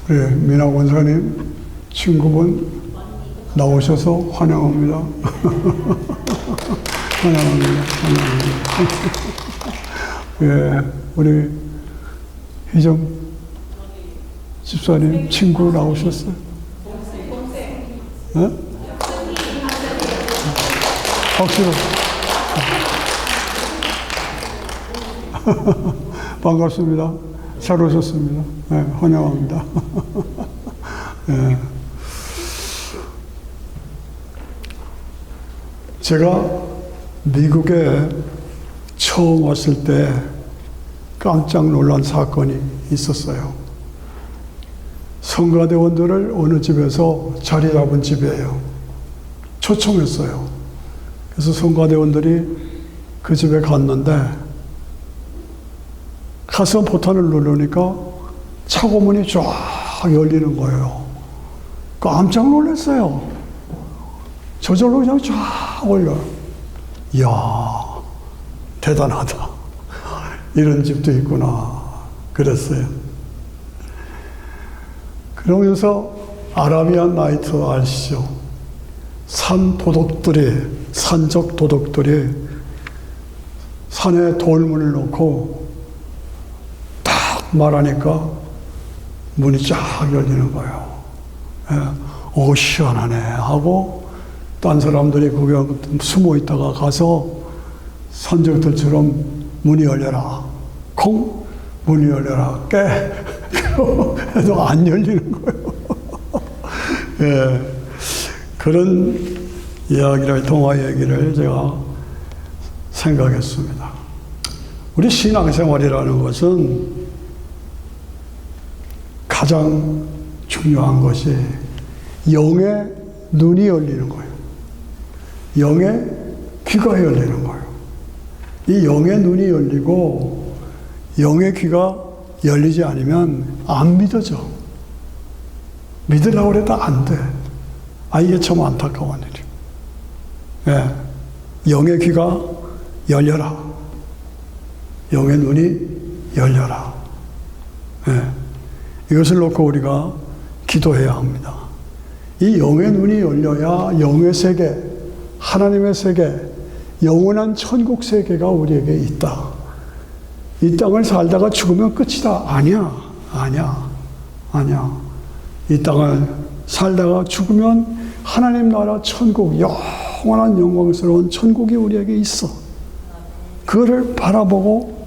우리 민아 원사님 친구분 나오셔서 환영합니다. 환영합니다. 환영합니다. 예, 우리 희정 집사님 친구 나오셨어요? 네? 박수로. 반갑습니다. 잘 오셨습니다. 네, 환영합니다. 네. 제가 미국에 처음 왔을 때 깜짝 놀란 사건이 있었어요. 성가대원들을 어느 집에서 자리 잡은 집이에요. 초청했어요. 그래서 성가대원들이 그 집에 갔는데 가서 보탄을 누르니까 차고문이 쫙 열리는 거예요. 깜짝 놀랐어요. 저절로 그냥 쫙 올려. 이야, 대단하다. 이런 집도 있구나. 그랬어요. 그러면서 아라비안 나이트 아시죠? 산적 도둑들이 산에 돌문을 놓고 딱 말하니까 문이 쫙 열리는 거예요. 예, 오, 시원하네 하고 딴 사람들이 거기 숨어 있다가 가서 선적들처럼 문이 열려라. 콩! 문이 열려라. 깨! 해도 안 열리는 거예요. 예, 그런 이야기를, 동화 얘기를 제가 생각했습니다. 우리 신앙생활이라는 것은 가장 중요한 것이 영의 눈이 열리는 거예요. 영의 귀가 열리는 거예요. 이 영의 눈이 열리고 영의 귀가 열리지 않으면 안 믿어져. 믿으려고 해도 안 돼. 아, 이게 참 안타까운 일이에요. 예. 영의 귀가 열려라. 영의 눈이 열려라. 예. 이것을 놓고 우리가 기도해야 합니다. 이 영의 눈이 열려야 영의 세계, 하나님의 세계, 영원한 천국 세계가 우리에게 있다. 이 땅을 살다가 죽으면 끝이다. 아니야. 이 땅을 살다가 죽으면 하나님 나라 천국, 영원한 영광스러운 천국이 우리에게 있어. 그거를 바라보고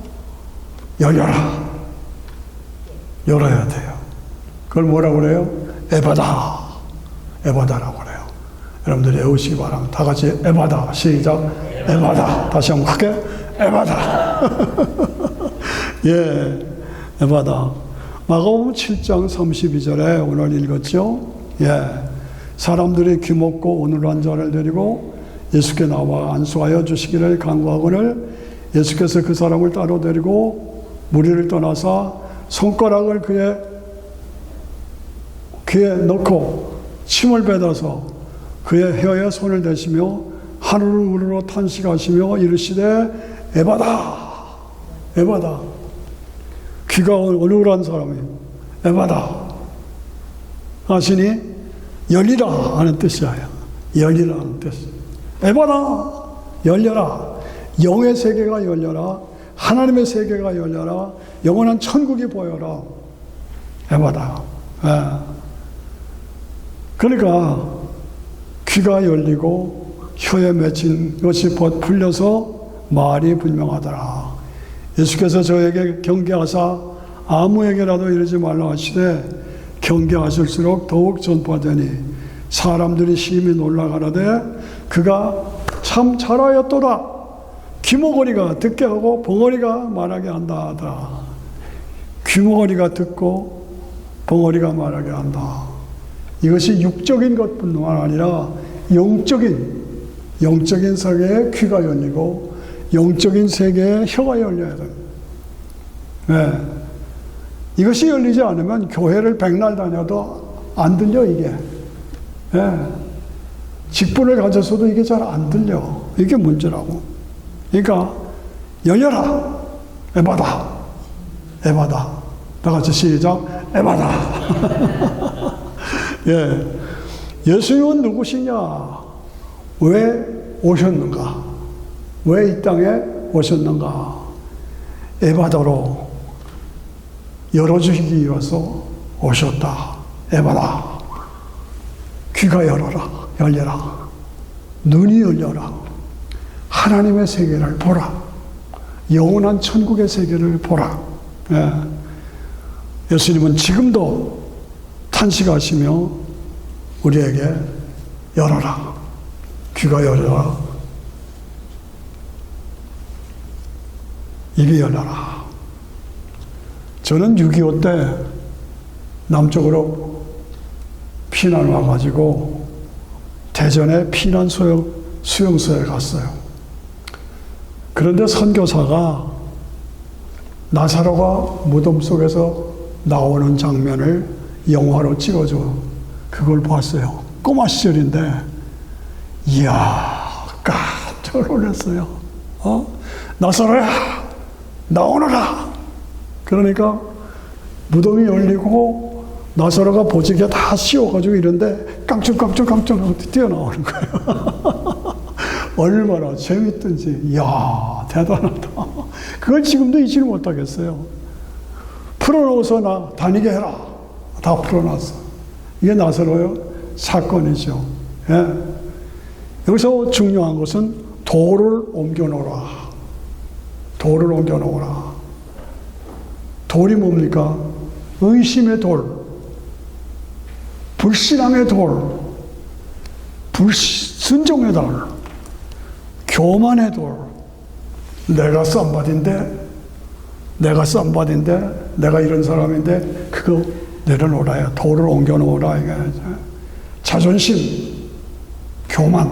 열려야 돼요. 그걸 뭐라고 그래요? 에바다라고 그래요. 여러분들이 외우시기 바랍니다. 다 같이 에바다. 시작. 에바다. 다시 한번 크게. 에바다. 예, 에바다. 마가복음 7장 32절에 오늘 읽었죠? 예. 사람들이 귀먹고 온유한 자를 데리고 예수께 나와 안수하여 주시기를 간구하거늘 예수께서 그 사람을 따로 데리고 무리를 떠나사 손가락을 그의 귀에 넣고 침을 뱉어서 그의 혀에 손을 대시며 하늘을 우러러 탄식하시며 이르시되 에바다. 귀가 얼룩한 사람이 에바다 하시니 열리라 하는 뜻이야. 열리라는 뜻. 에바다. 열려라. 영의 세계가 열려라. 하나님의 세계가 열려라. 영원한 천국이 보여라. 에바다. 예. 그러니까 귀가 열리고 혀에 맺힌 것이 풀려서 말이 분명하더라. 예수께서 저에게 경계하사 아무에게라도 이르지 말라 하시되 경계하실수록 더욱 전파되니 사람들이 심히 놀라가라되 그가 참 잘하였도다. 귀머거리가 듣게 하고 벙어리가 말하게 한다 하더라. 귀머거리가 듣고 벙어리가 말하게 한다. 이것이 육적인 것뿐만 아니라 영적인 세계에 귀가 열리고 영적인 세계에 혀가 열려야 됩니다. 네. 이것이 열리지 않으면 교회를 백날 다녀도 안 들려, 이게. 네. 직분을 가졌어도 이게 잘 안 들려. 이게 문제라고. 그러니까 열려라. 에바다. 다 같이 시작. 에바다. 예. 예수님은 누구시냐? 왜 오셨는가? 왜 이 땅에 오셨는가? 에바다로 열어주기 위해서 오셨다. 에바다. 귀가 열려라. 눈이 열려라. 하나님의 세계를 보라. 영원한 천국의 세계를 보라. 예. 예수님은 지금도 탄식하시며 우리에게 열어라. 귀가 열려라. 입이 열려라. 저는 6.25 때 남쪽으로 피난 와가지고 대전에 피난 수용소에 갔어요. 그런데 선교사가 나사로가 무덤 속에서 나오는 장면을 영화로 찍어줘. 그걸 봤어요. 꼬마 시절인데, 이야, 깜짝 놀랐어요. 나사로야, 나오너라. 그러니까 무덤이 열리고 나사로가 보직에 다 씌워가지고 이런데 깡충깡충깡충 뛰어나오는 거예요. 얼마나 재밌든지. 이야, 대단하다. 그걸 지금도 잊지를 못하겠어요. 풀어놓아서 나 다니게 해라. 다 풀어놨어. 이게 나사로의 사건이죠. 예. 여기서 중요한 것은 돌을 옮겨놓으라. 돌을 옮겨놓으라. 돌이 뭡니까? 의심의 돌, 불신앙의 돌, 불순종의 돌, 교만의 돌. 내가 쌈바딘데, 내가 이런 사람인데, 그거 내려놓으라. 돌을 옮겨놓으라. 이게 자존심, 교만,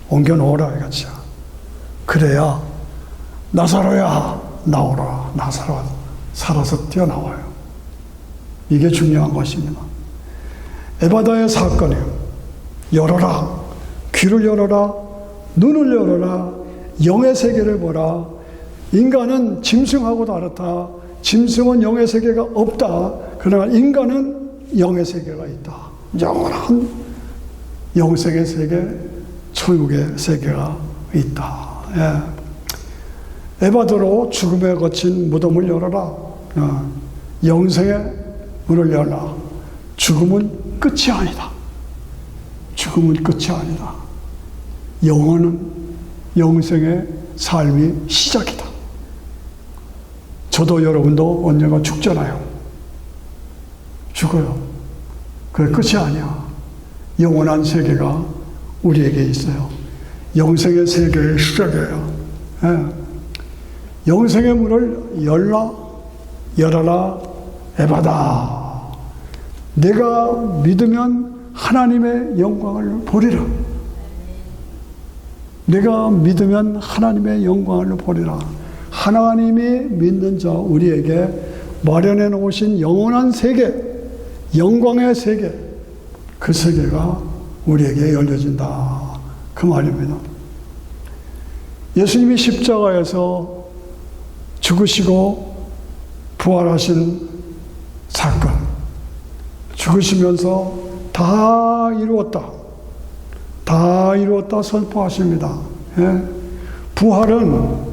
옮겨놓으라. 이거죠. 그래야, 나사로야, 나오라. 나사로 살아서 뛰어나와요. 이게 중요한 것입니다. 에바다의 사건이에요. 열어라. 귀를 열어라. 눈을 열어라. 영의 세계를 보라. 인간은 짐승하고 다르다. 짐승은 영의 세계가 없다. 그러나 인간은 영의 세계가 있다. 영원한 영생의 세계, 천국의 세계가 있다. 예. 에바다로 죽음에 거친 무덤을 열어라. 영생의 문을 열라. 죽음은 끝이 아니다. 죽음은 끝이 아니다. 영원은 영생의 삶이 시작이다. 저도 여러분도 언젠가 죽잖아요. 죽어요. 그게 끝이 아니야. 영원한 세계가 우리에게 있어요. 영생의 세계의 시작이에요. 예. 영생의 문을 열어라. 에바다. 내가 믿으면 하나님의 영광을 보리라. 내가 믿으면 하나님의 영광을 보리라. 하나님이 믿는 자 우리에게 마련해 놓으신 영원한 세계, 영광의 세계, 그 세계가 우리에게 열려진다. 그 말입니다. 예수님이 십자가에서 죽으시고 부활하신 사건, 죽으시면서 다 이루었다. 다 이루었다 선포하십니다. 예? 부활은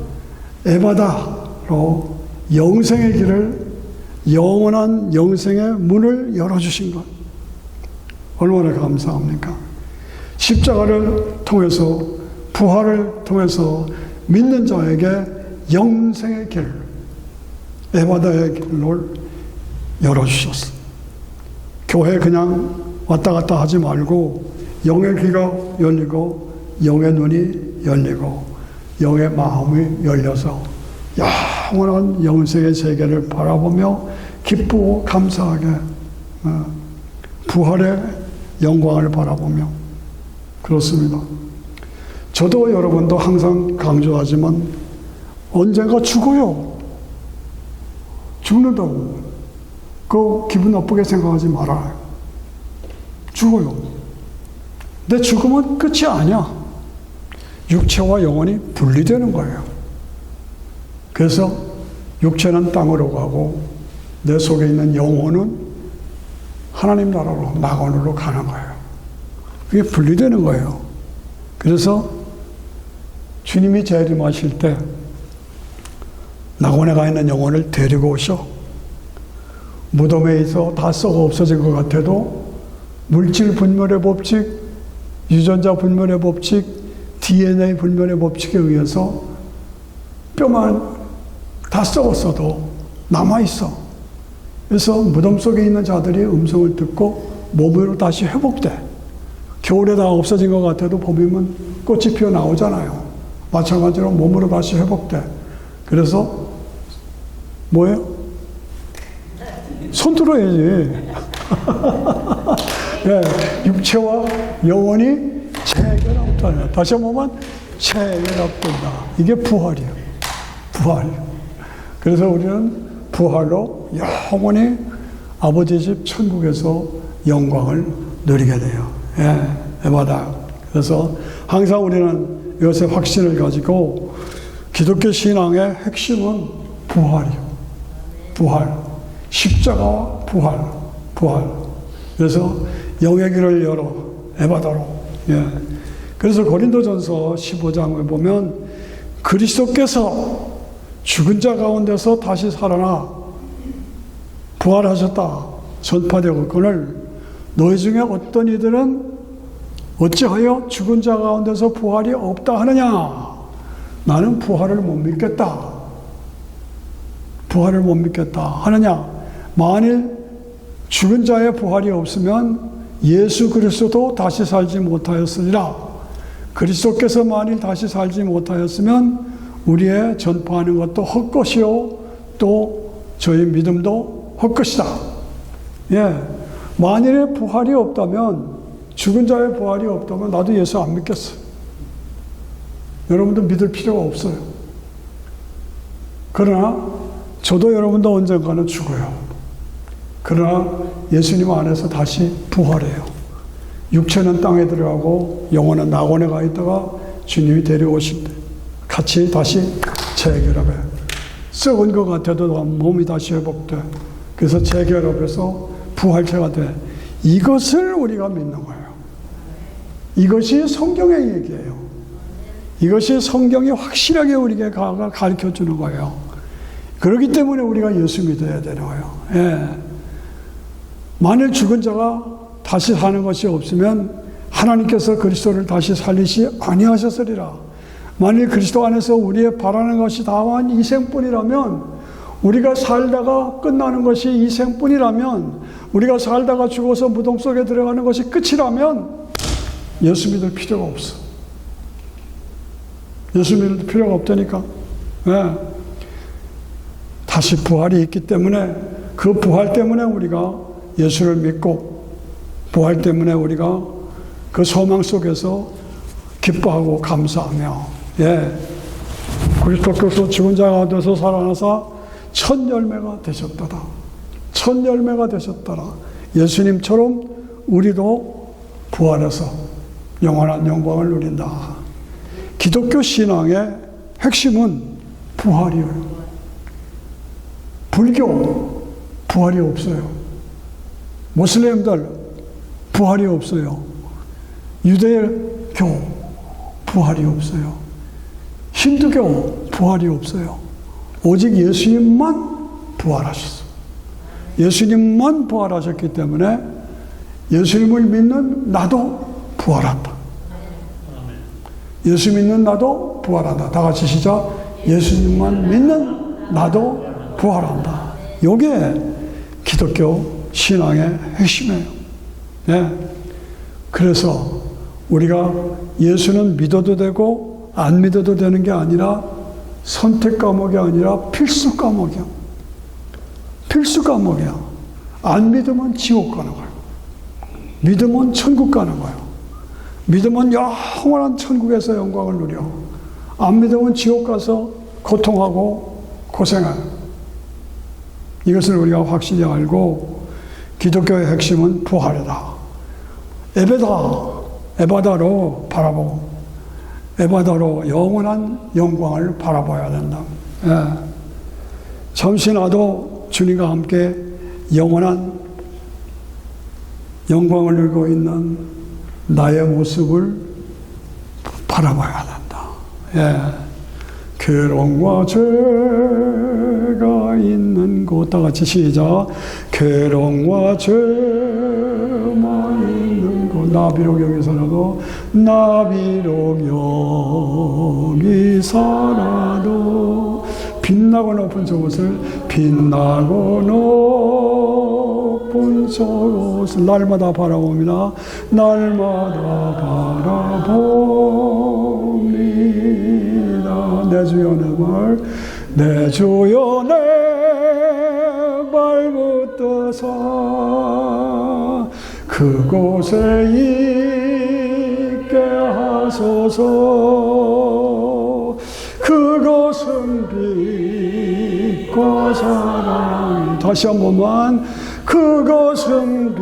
에바다로 영생의 길을, 영원한 영생의 문을 열어주신 것. 얼마나 감사합니까? 십자가를 통해서, 부활을 통해서 믿는 자에게 영생의 길, 에바다의 길을 열어주셨어. 교회 그냥 왔다 갔다 하지 말고 영의 귀가 열리고 영의 눈이 열리고 영의 마음이 열려서 영원한 영생의 세계를 바라보며 기쁘고 감사하게 부활의 영광을 바라보며 그렇습니다. 저도 여러분도 항상 강조하지만 언젠가 죽어요. 죽는다고. 그 기분 나쁘게 생각하지 말아요. 죽어요. 근데 죽음은 끝이 아니야. 육체와 영혼이 분리되는 거예요. 그래서 육체는 땅으로 가고 내 속에 있는 영혼은 하나님 나라로, 낙원으로 가는 거예요. 그게 분리되는 거예요. 그래서 주님이 재림하실 때 낙원에 가 있는 영혼을 데리고 오셔. 무덤에 있어 다 썩어 없어진 것 같아도 물질 분멸의 법칙, 유전자 분멸의 법칙, DNA 분멸의 법칙에 의해서 뼈만 다 썩었어도 남아있어. 그래서 무덤 속에 있는 자들이 음성을 듣고 몸으로 다시 회복돼. 겨울에 다 없어진 것 같아도 봄이면 꽃이 피어 나오잖아요. 마찬가지로 몸으로 다시 회복돼. 그래서 뭐예요? 손 들어야지. 네, 육체와 영혼이 재결합된다. 다시 한번 재결합된다. 이게 부활이에요. 부활. 그래서 우리는 부활로 영원히 아버지 집 천국에서 영광을 누리게 돼요. 예, 에바다. 그래서 항상 우리는 이것의 확신을 가지고 기독교 신앙의 핵심은 부활이요. 부활. 십자가와 부활. 부활. 그래서 영의 길을 열어 에바다로. 예. 그래서 고린도전서 15장을 보면 그리스도께서 죽은 자 가운데서 다시 살아나 부활하셨다 전파되었거늘 너희 중에 어떤 이들은 어찌하여 죽은 자 가운데서 부활이 없다 하느냐. 나는 부활을 못 믿겠다. 부활을 못 믿겠다 하느냐. 만일 죽은 자의 부활이 없으면 예수 그리스도도 다시 살지 못하였으리라. 그리스도께서 만일 다시 살지 못하였으면 우리의 전파하는 것도 헛것이요 또 저희 믿음도 헛것이다. 예, 만일에 부활이 없다면, 죽은 자의 부활이 없다면 나도 예수 안 믿겠어요. 여러분도 믿을 필요가 없어요. 그러나 저도 여러분도 언젠가는 죽어요. 그러나 예수님 안에서 다시 부활해요. 육체는 땅에 들어가고 영혼은 낙원에 가 있다가 주님이 데려오실 때 같이 다시 재결합해. 썩은 것 같아도 몸이 다시 회복돼. 그래서 재결합해서 부활체가 돼. 이것을 우리가 믿는 거예요. 이것이 성경의 얘기예요. 이것이 성경이 확실하게 우리에게 가르쳐 주는 거예요. 그렇기 때문에 우리가 예수 믿어야 되는 거예요. 예. 만일 죽은 자가 다시 사는 것이 없으면 하나님께서 그리스도를 다시 살리시 아니하셨으리라. 만일 그리스도 안에서 우리의 바라는 것이 다만 이 생뿐이라면, 우리가 살다가 끝나는 것이 이 생뿐이라면, 우리가 살다가 죽어서 무덤 속에 들어가는 것이 끝이라면 예수 믿을 필요가 없어. 예수 믿을 필요가 없다니까. 네. 다시 부활이 있기 때문에, 그 부활 때문에 우리가 예수를 믿고, 부활 때문에 우리가 그 소망 속에서 기뻐하고 감사하며, 예, 그리스도께서 죽은 자 가운데서 살아나사 첫 열매가 되셨더라. 첫 열매가 되셨더라. 예수님처럼 우리도 부활해서 영원한 영광을 누린다. 기독교 신앙의 핵심은 부활이에요. 불교 부활이 없어요. 모슬렘들 부활이 없어요. 유대교 부활이 없어요. 힌두교 부활이 없어요. 오직 예수님만 부활하셨어요. 예수님만 부활하셨기 때문에 예수님을 믿는 나도 부활한다. 예수 믿는 나도 부활한다. 다 같이 시작. 예수님만 믿는 나도 부활한다. 이게 기독교 신앙의 핵심이에요. 네. 그래서 우리가 예수는 믿어도 되고 안 믿어도 되는 게 아니라 선택 과목이 아니라 필수 과목이야. 필수 과목이야. 안 믿으면 지옥 가는 거예요. 믿으면 천국 가는 거예요. 믿으면 영원한 천국에서 영광을 누려. 안 믿으면 지옥 가서 고통하고 고생해요. 이것을 우리가 확실히 알고, 기독교의 핵심은 부활이다. 에바다로 바라보고, 에바다로 영원한 영광을 바라봐야 된다. 예. 잠시 나도 주님과 함께 영원한 영광을 누리고 있는 나의 모습을 바라봐야 한다. 예. 괴로움과 죄가 있는 곳, 다 같이 시작. 괴로움과 죄만 있는 곳, 나 비록 여기서라도, 나 비록 여기서라도, 빛나고 높은 저곳을, 빛나고 높은 저곳을 날마다 바라봅니다. 날마다 바라봅니다. 내 주여 내 말, 내 주여 내 말 붙드사 그곳에 있게 하소서. 그것은 빛과 사랑. 다시 한 번만. 그것은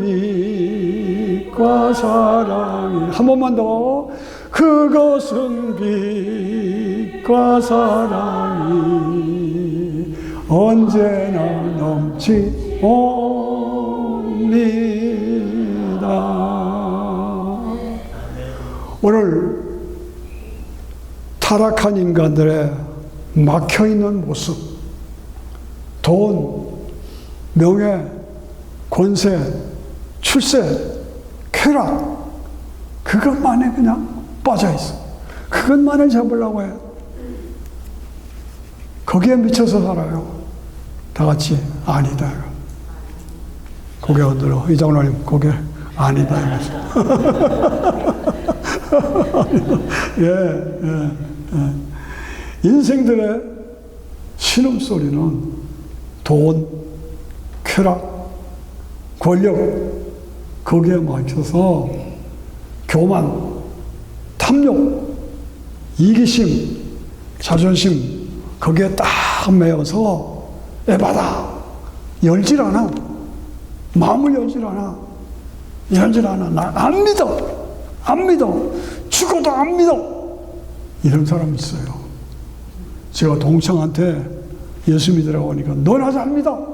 빛과 사랑이. 한 번만 더. 그것은 빛과 사랑이 언제나 넘치옵니다. 오늘 타락한 인간들의 막혀있는 모습, 돈, 명예, 권세, 출세, 쾌락, 그것만에 그냥 빠져있어. 그것만을 잡으려고 해요. 거기에 미쳐서 살아요. 다 같이 아니다. 고개 흔들어. 이 장로님 고개 아니다. 예. 인생들의 신음소리는 돈, 쾌락, 권력, 거기에 맞춰서 교만, 탐욕, 이기심, 자존심, 거기에 딱 매여서 에바다. 열질 않아. 마음을 열질 않아. 나 안 믿어. 안 믿어. 죽어도 안 믿어. 이런 사람이 있어요. 제가 동창한테 예수 믿으라고 하니까 넌 아직 안 믿어.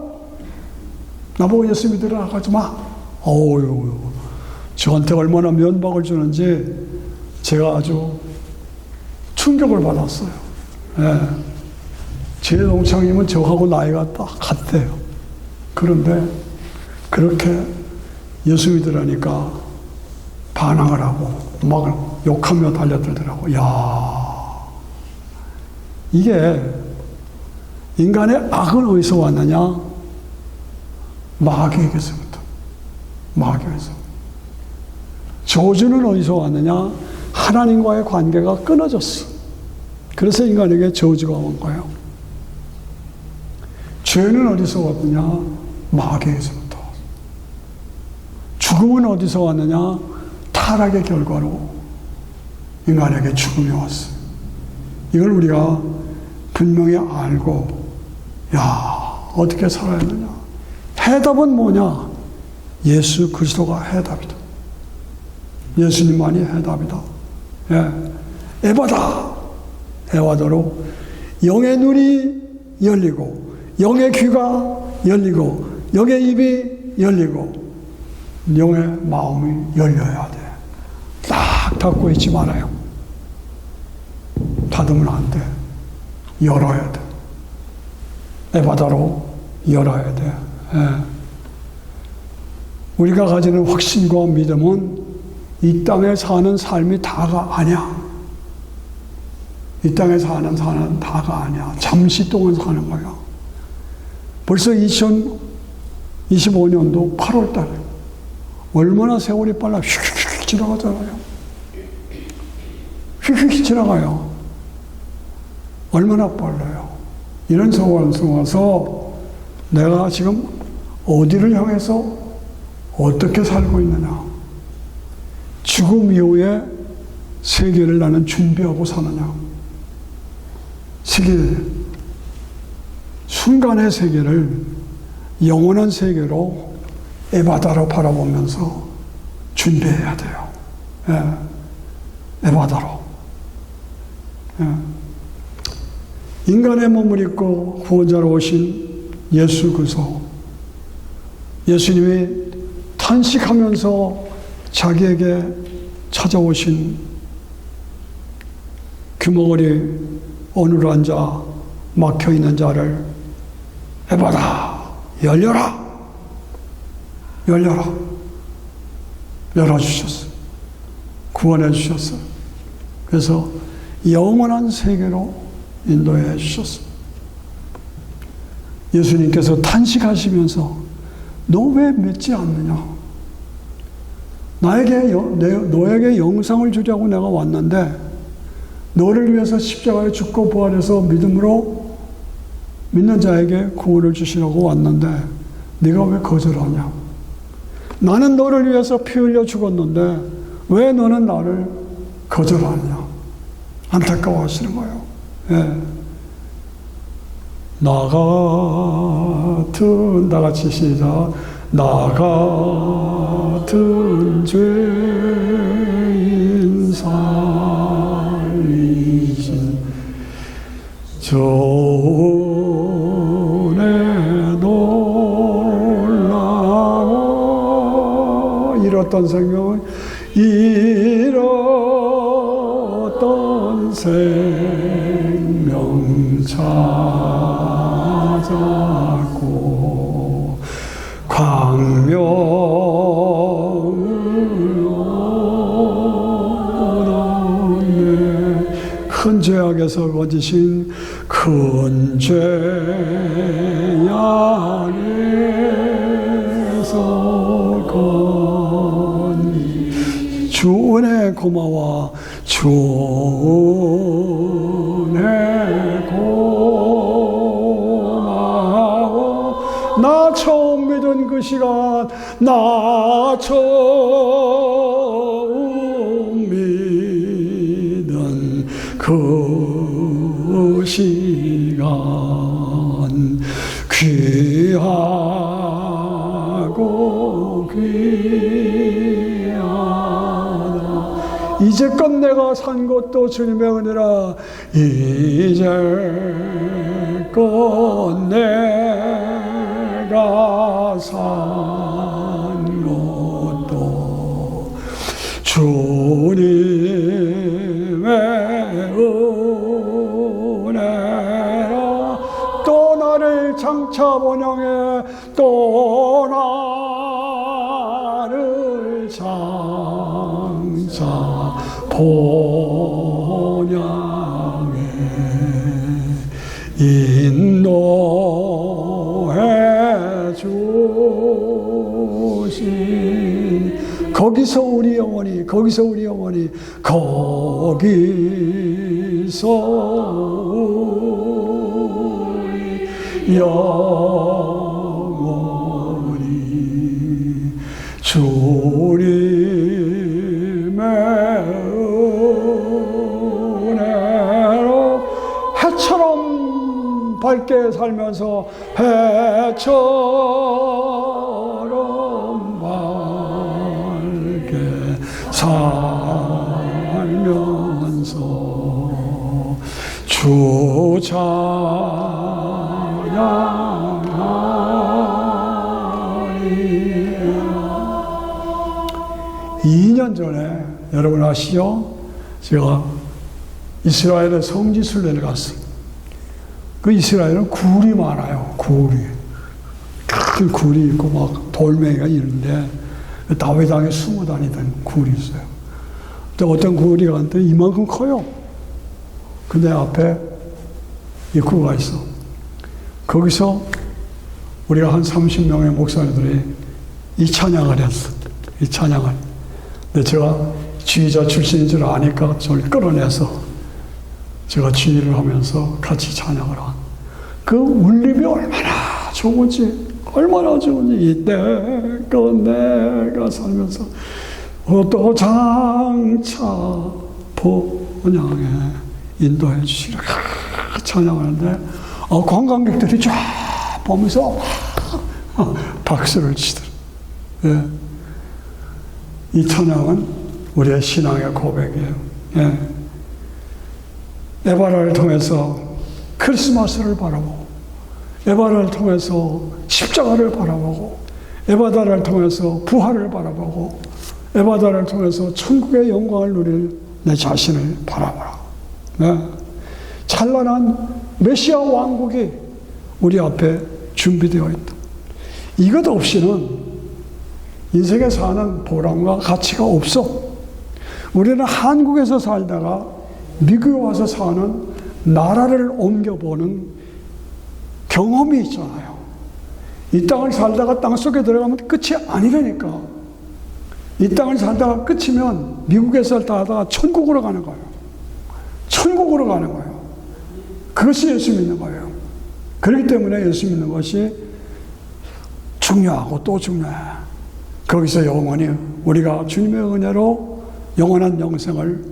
나보고 예수 믿으라고 하지 마. 어우, 저한테 얼마나 면박을 주는지 제가 아주 충격을 받았어요. 예. 제 동창이면 저하고 나이가 딱 같대요. 그런데 그렇게 예수 믿으라니까 반항을 하고 막 욕하며 달려들더라고. 야, 이게 인간의 악은 어디서 왔느냐? 마귀에게서부터. 마귀에서. 저주는 어디서 왔느냐? 하나님과의 관계가 끊어졌어. 그래서 인간에게 저주가 온 거예요. 죄는 어디서 왔느냐? 마귀에서부터. 죽음은 어디서 왔느냐? 타락의 결과로 인간에게 죽음이 왔어요. 이걸 우리가 분명히 알고, 야, 어떻게 살아야 되냐? 해답은 뭐냐? 예수 그리스도가 해답이다. 예수님만이 해답이다. 예. 에바다. 에바다로 영의 눈이 열리고, 영의 귀가 열리고, 영의 입이 열리고, 영의 마음이 열려야 돼. 딱 닫고 있지 말아요. 닫으면 안 돼. 열어야 돼. 에바다로 열어야 돼. 예. 우리가 가지는 확신과 믿음은 이 땅에 사는 삶이 다가 아니야. 이 땅에 사는 다가 아니야. 잠시 동안 사는 거야. 벌써 2025년도 8월 달에 얼마나 세월이 빨라. 휙휙 지나가잖아요. 휙휙 지나가요. 얼마나 빨라요. 이런 상황 속에서 내가 지금 어디를 향해서 어떻게 살고 있느냐. 죽음 이후에 세계를 나는 준비하고 사느냐. 세계, 순간의 세계를 영원한 세계로 에바다로 바라보면서 준비해야 돼요. 예. 에바다로. 예. 인간의 몸을 입고 구원자로 오신 예수 그리스도, 예수님이 탄식하면서 자기에게 찾아오신 규모거리 어느로 앉아 막혀있는 자를 에바다 열려라, 열려라, 열어주셨어요. 구원해 주셨어요. 그래서 영원한 세계로 인도해 주셨어요. 예수님께서 탄식하시면서 너 왜 믿지 않느냐? 너에게 영생을 주려고 내가 왔는데 너를 위해서 십자가에 죽고 부활해서 믿음으로 믿는 자에게 구원을 주시려고 왔는데 네가 왜 거절하냐? 나는 너를 위해서 피 흘려 죽었는데 왜 너는 나를 거절하냐? 안타까워하시는 거예요. 예. 나 같은, 다 같이 시작. 나 같은 죄인 살리신 전에 놀라워 잃었던 생명을 잃었던 생명 찾았고 광명을 얻었네. 큰 죄악에서 거지신 큰 죄악에서 거니 주 은혜 고마워 주 은혜 고마워 나 처음 믿은 그 시간 나 처음 믿은 그 시간 귀하고 귀하다 이제껏 내가 산 것도 주님의 은혜라 이제껏 내가 산 것도 주님의 은혜라 또 나를 장차 번영해 또 나를 장차 번영해 인도해 주신 거기서 우리 영혼이 거기서 우리 영혼이 거기서 우리 영혼이 주님의 은혜로 해처럼 밝게 살면서 해처럼 밝게 살면서 주 찬양하리. 2년 전에 여러분 아시죠? 제가 이스라엘의 성지 순례를 갔어요. 그 이스라엘은 굴이 많아요. 굴이. 큰 굴이 있고 막 돌멩이가 있는데 다윗 왕이 숨어 다니던 굴이 있어요. 근데 어떤 굴이 갔는데 이만큼 커요. 근데 앞에 입구가 있어. 거기서 우리가 한 30명의 목사님들이 이 찬양을 했어. 이 찬양을. 근데 제가 지휘자 출신인 줄 아니까 저를 끌어내서 제가 지휘를 하면서 같이 찬양을 한. 그 울림이 얼마나 좋은지, 얼마나 좋은지, 이때껏 내가 살면서 또 장차 번영에 인도해 주시라 찬양하는데 관광객들이 쫙 보면서 박수를 치더라. 예. 이 찬양은 우리의 신앙의 고백이에요. 예. 에바라를 통해서 크리스마스를 바라보고 에바다를 통해서 십자가를 바라보고, 에바다를 통해서 부활을 바라보고, 에바다를 통해서 천국의 영광을 누릴 내 자신을 바라보라. 네. 찬란한 메시아 왕국이 우리 앞에 준비되어 있다. 이것 없이는 인생에 사는 보람과 가치가 없어. 우리는 한국에서 살다가 미국에 와서 사는 나라를 옮겨보는 경험이 있잖아요. 이 땅을 살다가 땅속에 들어가면 끝이 아니라니까. 이 땅을 살다가 끝이면 미국에서 살다가 천국으로 가는 거예요. 천국으로 가는 거예요. 그것이 예수 믿는 거예요. 그렇기 때문에 예수 믿는 것이 중요하고 또 중요해. 거기서 영원히 우리가 주님의 은혜로 영원한 영생을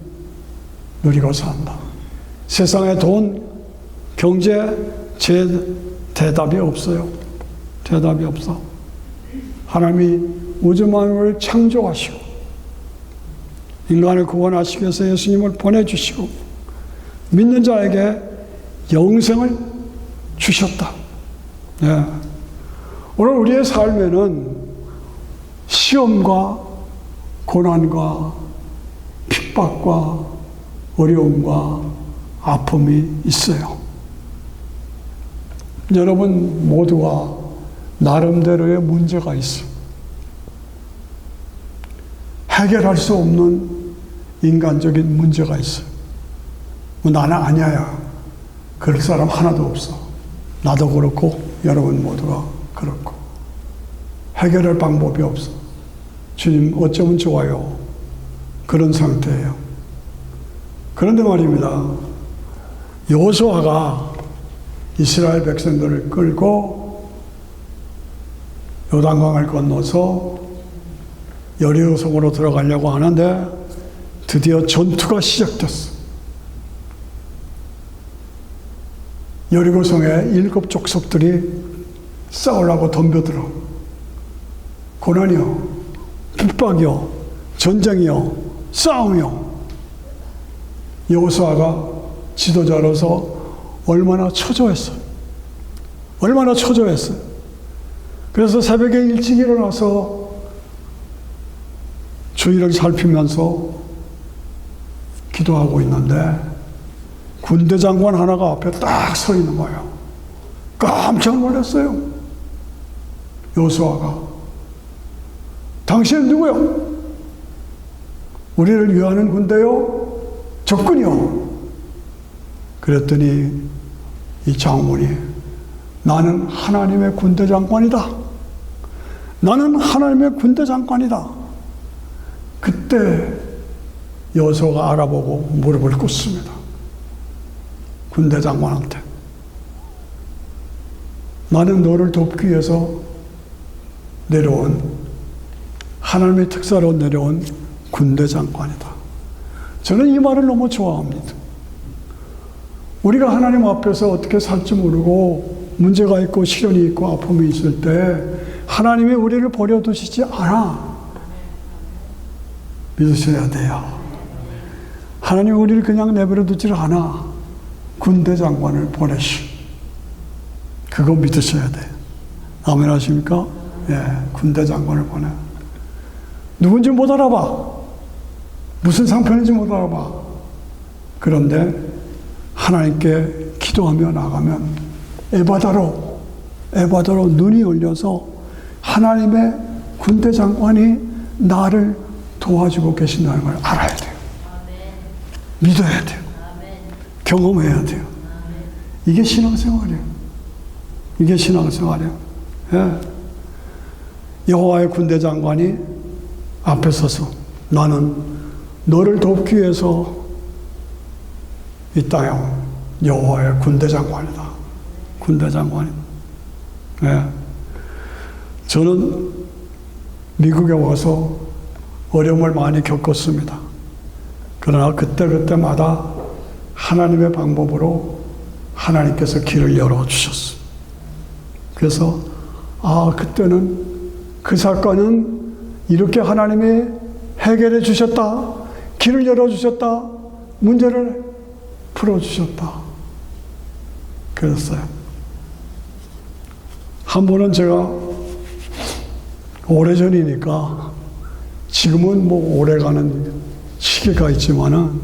누리고 산다. 세상에 돈, 경제, 대답이 없어요. 대답이 없어. 하나님이 우주 만물을 창조하시고 인간을 구원하시기 위해서 예수님을 보내주시고 믿는 자에게 영생을 주셨다. 네. 오늘 우리의 삶에는 시험과 고난과 핍박과 어려움과 아픔이 있어요. 여러분 모두가 나름대로의 문제가 있어요. 해결할 수 없는 인간적인 문제가 있어요. 나는 아니야. 그럴 사람 하나도 없어. 나도 그렇고 여러분 모두가 그렇고. 해결할 방법이 없어. 주님 어쩌면 좋아요. 그런 상태예요. 그런데 말입니다. 여호수아가 이스라엘 백성들을 끌고 요단강을 건너서 여리고성으로 들어가려고 하는데 드디어 전투가 시작됐어. 여리고성에 7 족속들이 싸우려고 덤벼들어. 고난이요, 핍박이요, 전쟁이요, 싸움이요. 여호수아가 지도자로서 얼마나 초조했어요. 얼마나 초조했어요. 그래서 새벽에 일찍 일어나서 주위를 살피면서 기도하고 있는데 군대 장관 하나가 앞에 딱 서 있는 거예요. 깜짝 놀랐어요. 여호수아가. 당신은 누구요? 우리를 위하는 군대요? 적군이요? 그랬더니 이 장군이 나는 하나님의 군대 장관이다. 나는 하나님의 군대 장관이다. 그때 여호수아가 알아보고 무릎을 꿇습니다. 군대 장관한테. 나는 너를 돕기 위해서 내려온 하나님의 특사로 내려온 군대 장관이다. 저는 이 말을 너무 좋아합니다. 우리가 하나님 앞에서 어떻게 살지 모르고 문제가 있고 시련이 있고 아픔이 있을 때 하나님이 우리를 버려두시지 않아. 믿으셔야 돼요. 하나님이 우리를 그냥 내버려두지 않아. 군대 장관을 보내시. 그거 믿으셔야 돼요. 아멘 하십니까? 예, 군대 장관을 보내. 누군지 못 알아봐. 무슨 상편인지 못 알아봐. 그런데 하나님께 기도하며 나가면 에바다로 눈이 열려서 하나님의 군대 장관이 나를 도와주고 계신다는 걸 알아야 돼요. 믿어야 돼요. 경험해야 돼요. 이게 신앙생활이에요. 이게 신앙생활이에요. 예. 여호와의 군대 장관이 앞에 서서 나는 너를 돕기 위해서 이 땅에 여호와의 군대 장관이다. 군대 장관이다. 예. 저는 미국에 와서 어려움을 많이 겪었습니다. 그러나 그때마다 하나님의 방법으로 하나님께서 길을 열어주셨어요. 그래서 그때는 그 사건은 이렇게 하나님이 해결해 주셨다. 길을 열어주셨다. 문제를 풀어주셨다. 그랬어요. 한 번은 제가 오래전이니까 지금은 뭐 오래가는 시계가 있지만은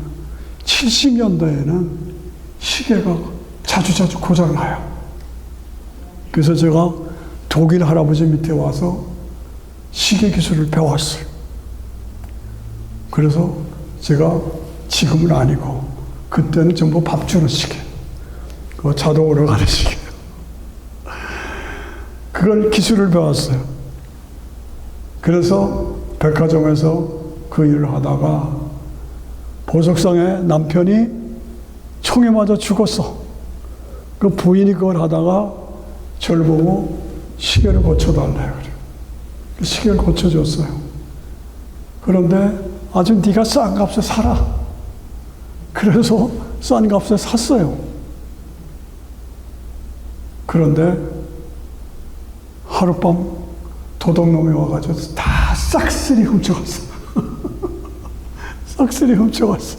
70년대에는 시계가 자주자주 고장나요. 그래서 제가 독일 할아버지 밑에 와서 시계 기술을 배웠어요. 그래서 제가 지금은 아니고 그때는 전부 밥 주는 시계, 그 자동으로 가는 시계, 그걸 기술을 배웠어요. 그래서 백화점에서 그 일을 하다가 보석상에 남편이 총에 맞아 죽었어. 그 부인이 그걸 하다가 저를 보고 시계를 고쳐달래요. 그래요. 그 시계를 고쳐줬어요. 그런데 아주 네가 싼 값에 사라. 그래서 싼 값에 샀어요. 그런데 하룻밤 도둑놈이 와가지고 다 싹쓸이 훔쳐갔어. 싹쓸이 훔쳐갔어.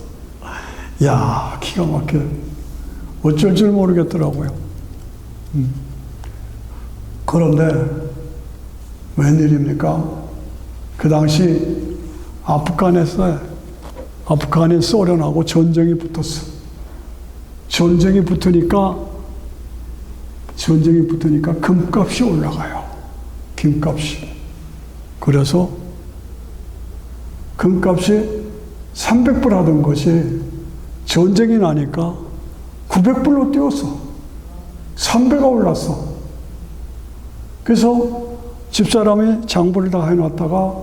야, 기가 막혀. 어쩔 줄 모르겠더라고요. 그런데 웬일입니까? 그 당시 아프간인 소련하고 전쟁이 붙었어. 전쟁이 붙으니까 금값이 올라가요. 김값이. 그래서 금값이 300불 하던 것이 전쟁이 나니까 900불로 뛰었어. 3배가 올랐어. 그래서 집사람이 장부를 다 해놨다가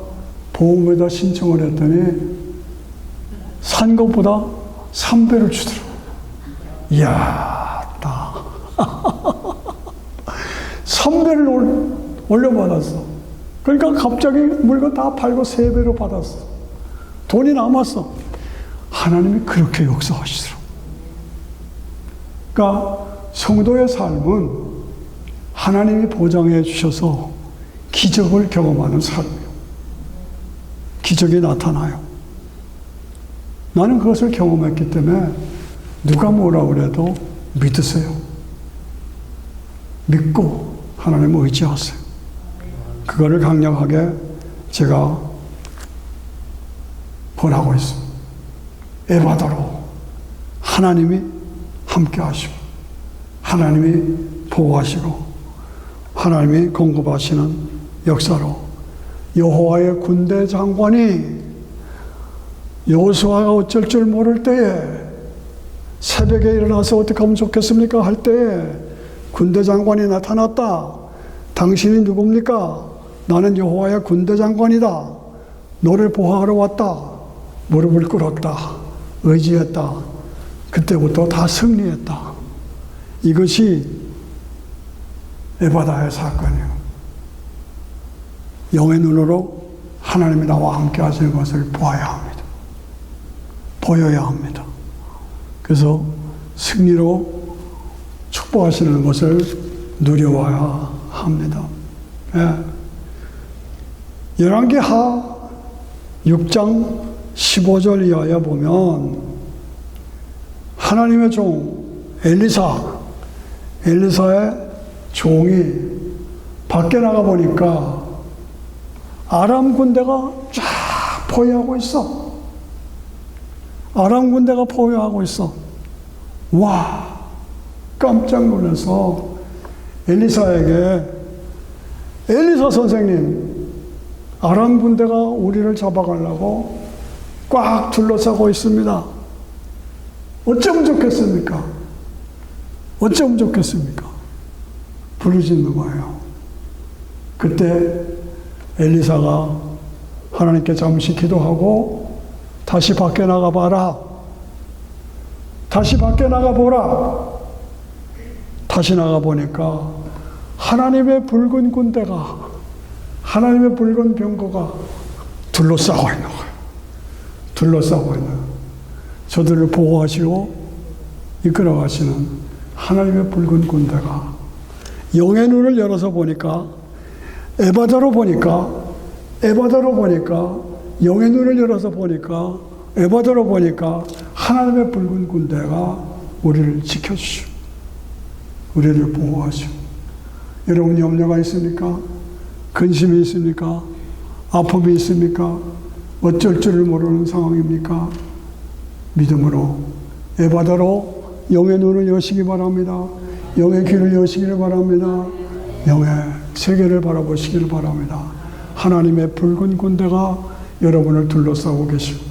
보험에다 신청을 했더니 산 것보다 3배를 주더라고. 이야, 3배를 올려받았어. 그러니까 갑자기 물건 다 팔고 3배로 받았어. 돈이 남았어. 하나님이 그렇게 역사하시더라고. 그러니까 성도의 삶은 하나님이 보장해 주셔서 기적을 경험하는 삶이에요. 기적이 나타나요. 나는 그것을 경험했기 때문에 누가 뭐라 그래도 믿으세요. 믿고 하나님을 의지하세요. 그거를 강력하게 제가 권하고 있습니다. 에바다로 하나님이 함께 하시고 하나님이 보호하시고 하나님이 공급하시는 역사로 여호와의 군대 장관이 여호수아가 어쩔 줄 모를 때에 새벽에 일어나서 어떻게 하면 좋겠습니까? 할 때에 군대 장관이 나타났다. 당신이 누굽니까? 나는 여호와의 군대 장관이다. 너를 보호하러 왔다. 무릎을 꿇었다. 의지했다. 그때부터 다 승리했다. 이것이 에바다의 사건이에요. 영의 눈으로 하나님이 나와 함께 하시는 것을 보아야 합니다. 보여야 합니다. 그래서 승리로 축복하시는 것을 누려와야 합니다. 예. 열왕기하 6장 15절 이하에 보면 하나님의 종 엘리사의 종이 밖에 나가 보니까 아람 군대가 쫙 포위하고 있어. 아람 군대가 포위하고 있어. 와, 깜짝 놀라서 엘리사에게 엘리사 선생님, 아람 군대가 우리를 잡아가려고 꽉 둘러싸고 있습니다. 어쩌면 좋겠습니까? 어쩌면 좋겠습니까? 부르짖는 거예요. 그때 엘리사가 하나님께 잠시 기도하고 다시 밖에 나가봐라. 다시 밖에 나가보라. 다시 나가보니까 하나님의 붉은 군대가, 하나님의 붉은 병거가 둘러싸고 있는 거예요. 둘러싸고 있는 거예요. 저들을 보호하시고 이끌어가시는 하나님의 붉은 군대가 영의 눈을 열어서 보니까 에바다로 보니까 영의 눈을 열어서 보니까 에바다로 보니까 하나님의 붉은 군대가 우리를 지켜주시고 우리를 보호하시고 여러분 염려가 있습니까? 근심이 있습니까? 아픔이 있습니까? 어쩔 줄을 모르는 상황입니까? 믿음으로 에바다로 영의 눈을 여시기 바랍니다. 영의 귀를 여시기를 바랍니다. 영의 세계를 바라보시기를 바랍니다. 하나님의 붉은 군대가 여러분을 둘러싸고 계시고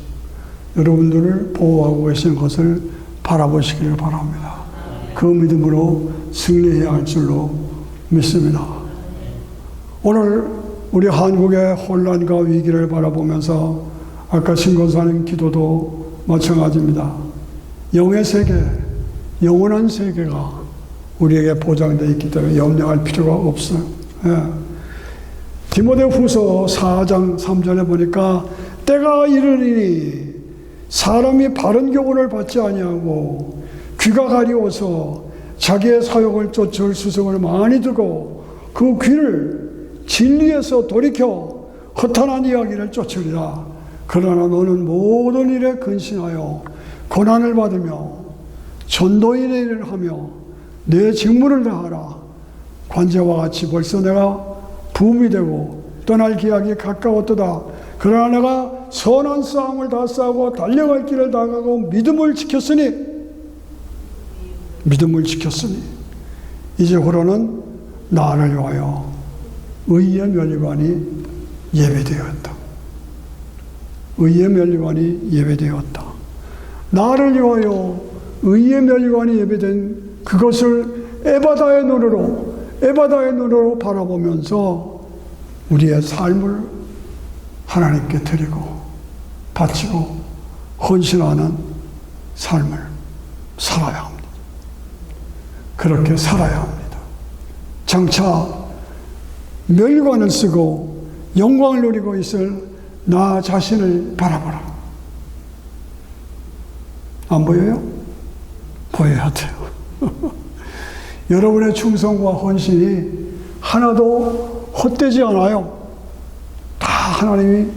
여러분들을 보호하고 계시는 것을 바라보시기를 바랍니다. 그 믿음으로 승리해야 할 줄로 믿습니다. 오늘 우리 한국의 혼란과 위기를 바라보면서 아까 신권사님 기도도 마찬가지입니다. 영의 세계, 영원한 세계가 우리에게 보장되어 있기 때문에 염려할 필요가 없어요. 예. 디모데후서 4장 3절에 보니까 때가 이르리니 사람이 바른 교훈을 받지 아니하고 귀가 가리워서 자기의 사욕을 쫓을 수성을 많이 두고 그 귀를 진리에서 돌이켜 허탄한 이야기를 쫓으리라. 그러나 너는 모든 일에 근신하여 고난을 받으며 전도인의 일을 하며 내 직무를 다하라. 관제와 같이 벌써 내가 부음이 되고 떠날 기약이 가까웠도다. 그러나 내가 선한 싸움을 다 싸우고 달려갈 길을 다 가고 믿음을 지켰으니 이제후로는 나를 위하여 의의 면류관이 예배되었다. 의의 면류관이 예배되었다. 나를 위하여 의의 면류관이 예배된 그것을 에바다의 눈으로 바라보면서 우리의 삶을 하나님께 드리고 바치고 헌신하는 삶을 살아야 합니다. 그렇게 살아야 합니다. 장차 면류관을 쓰고 영광을 누리고 있을 나 자신을 바라보라. 안 보여요? 보여야 돼요. 여러분의 충성과 헌신이 하나도 헛되지 않아요. 다 하나님이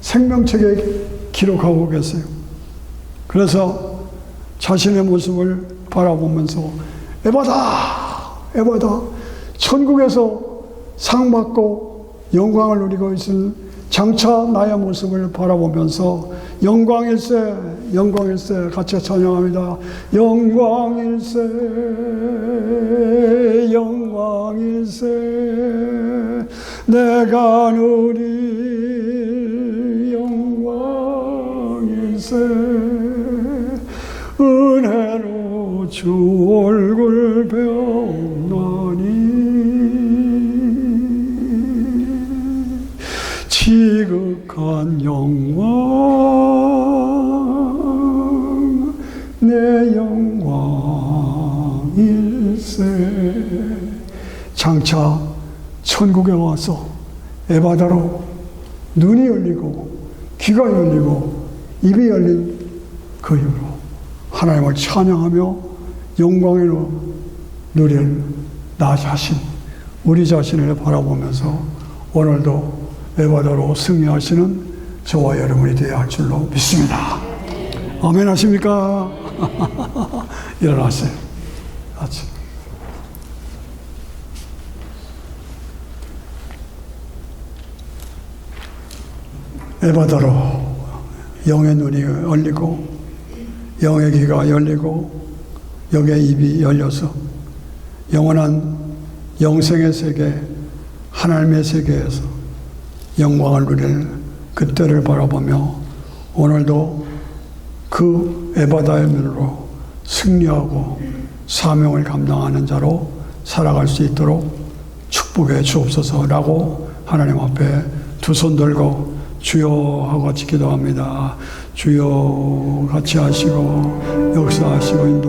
생명책에 기록하고 계세요. 그래서 자신의 모습을 바라보면서 에바다 천국에서 상 받고 영광을 누리고 있을 장차 나의 모습을 바라보면서 영광일세 같이 찬양합니다. 영광일세 내가 누릴 영광일세 은혜로 주 얼굴 배우나니 지극한 영광 내 영광일세. 장차 천국에 와서 에바다로 눈이 열리고 귀가 열리고 입이 열린 그 이후로 하나님을 찬양하며 영광으로 누릴 나 자신, 우리 자신을 바라보면서 오늘도 에바다로 승리하시는 저와 여러분이 되어야 할 줄로 믿습니다. 아멘 하십니까? 일어나세요. 같이. 에바다로 영의 눈이 열리고 영의 귀가 열리고 영의 입이 열려서 영원한 영생의 세계, 하나님의 세계에서 영광을 누릴 그때를 바라보며 오늘도 그 에바다의 눈으로 승리하고 사명을 감당하는 자로 살아갈 수 있도록 축복해 주옵소서라고 하나님 앞에 두 손 들고 주여 하고 같이 기도합니다. 주여 같이 하시고 역사하시고 인도